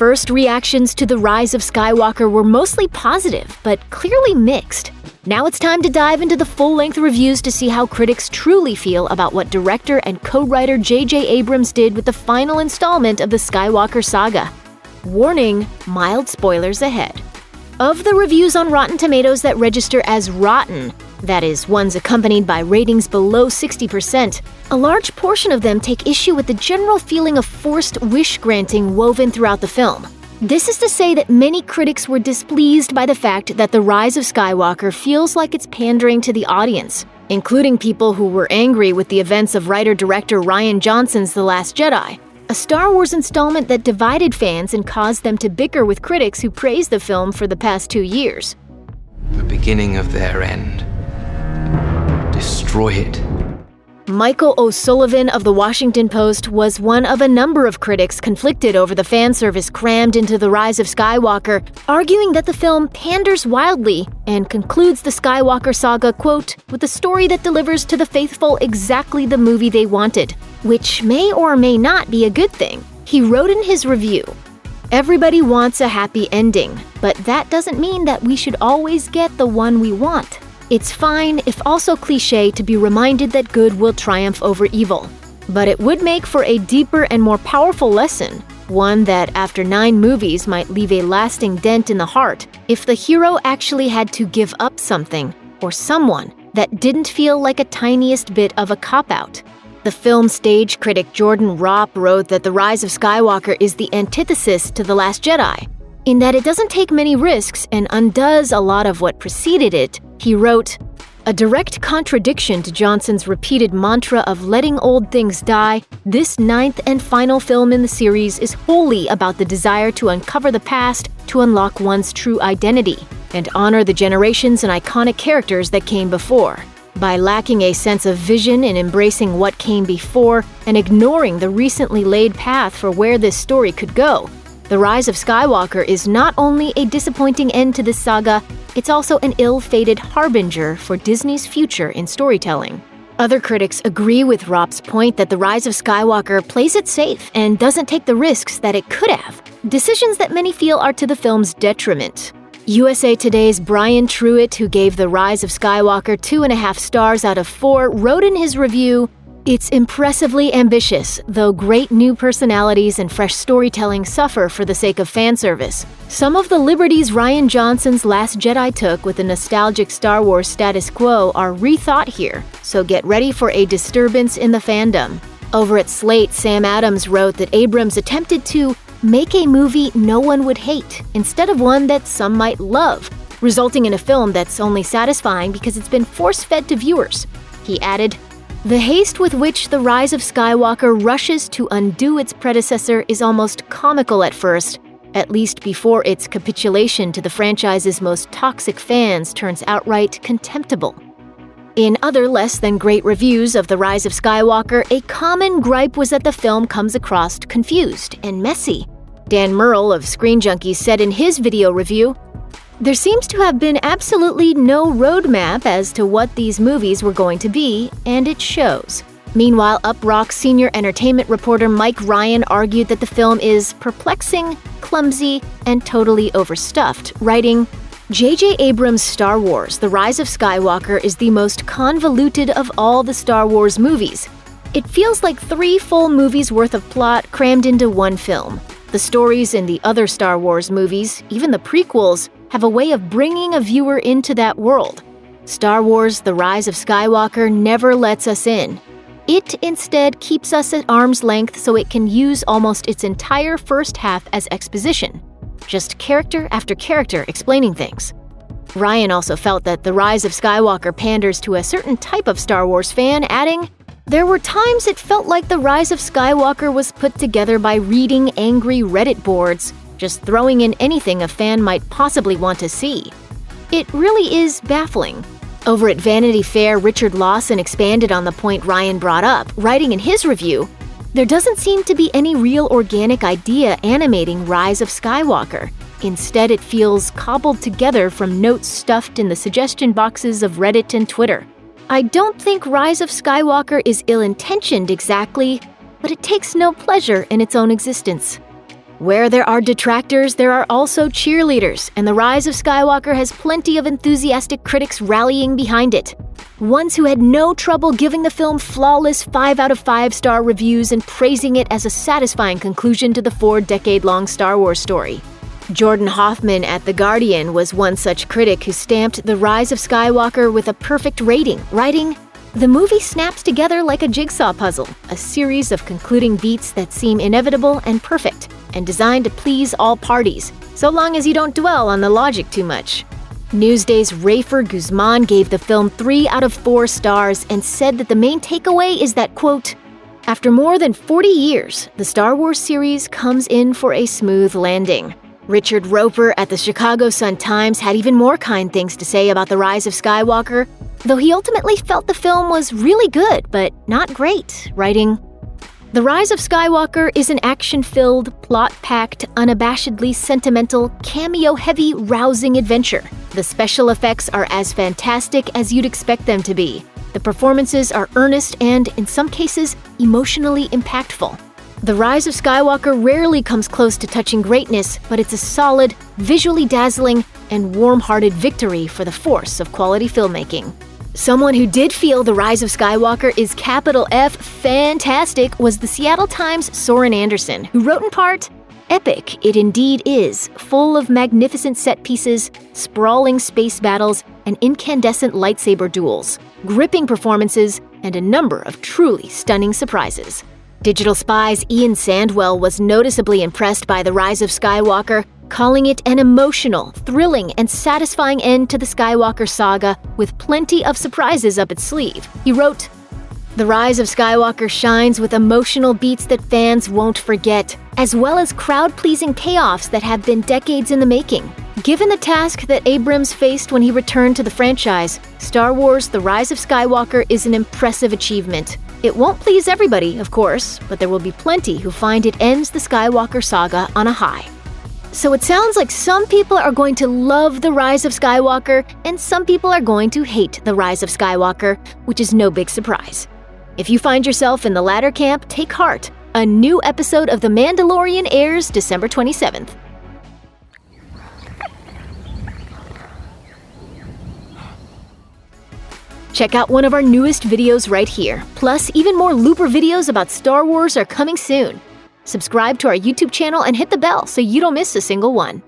First reactions to The Rise of Skywalker were mostly positive, but clearly mixed. Now it's time to dive into the full-length reviews to see how critics truly feel about what director and co-writer J.J. Abrams did with the final installment of the Skywalker saga. Warning, mild spoilers ahead. Of the reviews on Rotten Tomatoes that register as rotten, that is, ones accompanied by ratings below 60%, a large portion of them take issue with the general feeling of forced wish-granting woven throughout the film. This is to say that many critics were displeased by the fact that The Rise of Skywalker feels like it's pandering to the audience, including people who were angry with the events of writer-director Rian Johnson's The Last Jedi, a Star Wars installment that divided fans and caused them to bicker with critics who praised the film for the past 2 years. The beginning of their end. Destroy it. Michael O'Sullivan of The Washington Post was one of a number of critics conflicted over the fan service crammed into The Rise of Skywalker, arguing that the film panders wildly and concludes the Skywalker saga, quote, with a story that delivers to the faithful exactly the movie they wanted, which may or may not be a good thing. He wrote in his review, "Everybody wants a happy ending, but that doesn't mean that we should always get the one we want. It's fine, if also cliché, to be reminded that good will triumph over evil. But it would make for a deeper and more powerful lesson, one that after 9 movies might leave a lasting dent in the heart if the hero actually had to give up something, or someone, that didn't feel like a tiniest bit of a cop-out." The film stage critic Jordan Ropp wrote that The Rise of Skywalker is the antithesis to The Last Jedi, in that it doesn't take many risks and undoes a lot of what preceded it. He wrote, "A direct contradiction to Johnson's repeated mantra of letting old things die, this 9th and final film in the series is wholly about the desire to uncover the past to unlock one's true identity, and honor the generations and iconic characters that came before. By lacking a sense of vision in embracing what came before and ignoring the recently laid path for where this story could go, The Rise of Skywalker is not only a disappointing end to this saga, it's also an ill-fated harbinger for Disney's future in storytelling." Other critics agree with Ropp's point that The Rise of Skywalker plays it safe and doesn't take the risks that it could have, decisions that many feel are to the film's detriment. USA Today's Brian Truitt, who gave The Rise of Skywalker 2.5 stars out of 4, wrote in his review, "It's impressively ambitious, though great new personalities and fresh storytelling suffer for the sake of fan service. Some of the liberties Rian Johnson's Last Jedi took with the nostalgic Star Wars status quo are rethought here, so get ready for a disturbance in the fandom." Over at Slate, Sam Adams wrote that Abrams attempted to make a movie no one would hate, instead of one that some might love, resulting in a film that's only satisfying because it's been force-fed to viewers. He added, "The haste with which The Rise of Skywalker rushes to undo its predecessor is almost comical at first, at least before its capitulation to the franchise's most toxic fans turns outright contemptible." In other less-than-great reviews of The Rise of Skywalker, a common gripe was that the film comes across confused and messy. Dan Murrell of Screen Junkies said in his video review, "There seems to have been absolutely no roadmap as to what these movies were going to be, and it shows." Meanwhile, Uproxx senior entertainment reporter Mike Ryan argued that the film is perplexing, clumsy, and totally overstuffed, writing, "J.J. Abrams' Star Wars: The Rise of Skywalker is the most convoluted of all the Star Wars movies. It feels like 3 full movies worth of plot crammed into one film. The stories in the other Star Wars movies, even the prequels, have a way of bringing a viewer into that world. Star Wars: The Rise of Skywalker never lets us in. It instead keeps us at arm's length so it can use almost its entire first half as exposition. Just character after character explaining things." Ryan also felt that The Rise of Skywalker panders to a certain type of Star Wars fan, adding, "There were times it felt like The Rise of Skywalker was put together by reading angry Reddit boards, just throwing in anything a fan might possibly want to see. It really is baffling." Over at Vanity Fair, Richard Lawson expanded on the point Ryan brought up, writing in his review, "There doesn't seem to be any real organic idea animating Rise of Skywalker. Instead, it feels cobbled together from notes stuffed in the suggestion boxes of Reddit and Twitter. I don't think Rise of Skywalker is ill-intentioned exactly, but it takes no pleasure in its own existence." Where there are detractors, there are also cheerleaders, and The Rise of Skywalker has plenty of enthusiastic critics rallying behind it. Ones who had no trouble giving the film flawless 5 out of 5 star reviews and praising it as a satisfying conclusion to the 4-decade-long Star Wars story. Jordan Hoffman at The Guardian was one such critic who stamped The Rise of Skywalker with a perfect rating, writing, "The movie snaps together like a jigsaw puzzle, a series of concluding beats that seem inevitable and perfect, and designed to please all parties, so long as you don't dwell on the logic too much." Newsday's Rafer Guzman gave the film 3 out of 4 stars and said that the main takeaway is that, quote, "After more than 40 years, the Star Wars series comes in for a smooth landing." Richard Roper at the Chicago Sun-Times had even more kind things to say about The Rise of Skywalker, though he ultimately felt the film was really good, but not great, writing, "The Rise of Skywalker is an action-filled, plot-packed, unabashedly sentimental, cameo-heavy, rousing adventure. The special effects are as fantastic as you'd expect them to be. The performances are earnest and, in some cases, emotionally impactful. The Rise of Skywalker rarely comes close to touching greatness, but it's a solid, visually dazzling, and warm-hearted victory for the force of quality filmmaking." Someone who did feel The Rise of Skywalker is capital F fantastic was the Seattle Times' Soren Anderson, who wrote in part, "Epic it indeed is, full of magnificent set pieces, sprawling space battles, and incandescent lightsaber duels, gripping performances, and a number of truly stunning surprises." Digital Spy's Ian Sandwell was noticeably impressed by The Rise of Skywalker, calling it an emotional, thrilling, and satisfying end to the Skywalker saga with plenty of surprises up its sleeve. He wrote, "The Rise of Skywalker shines with emotional beats that fans won't forget, as well as crowd-pleasing payoffs that have been decades in the making. Given the task that Abrams faced when he returned to the franchise, Star Wars The Rise of Skywalker is an impressive achievement. It won't please everybody, of course, but there will be plenty who find it ends the Skywalker saga on a high." So it sounds like some people are going to love The Rise of Skywalker, and some people are going to hate The Rise of Skywalker, which is no big surprise. If you find yourself in the latter camp, take heart. A new episode of The Mandalorian airs December 27th. Check out one of our newest videos right here. Plus, even more Looper videos about Star Wars are coming soon. Subscribe to our YouTube channel and hit the bell so you don't miss a single one.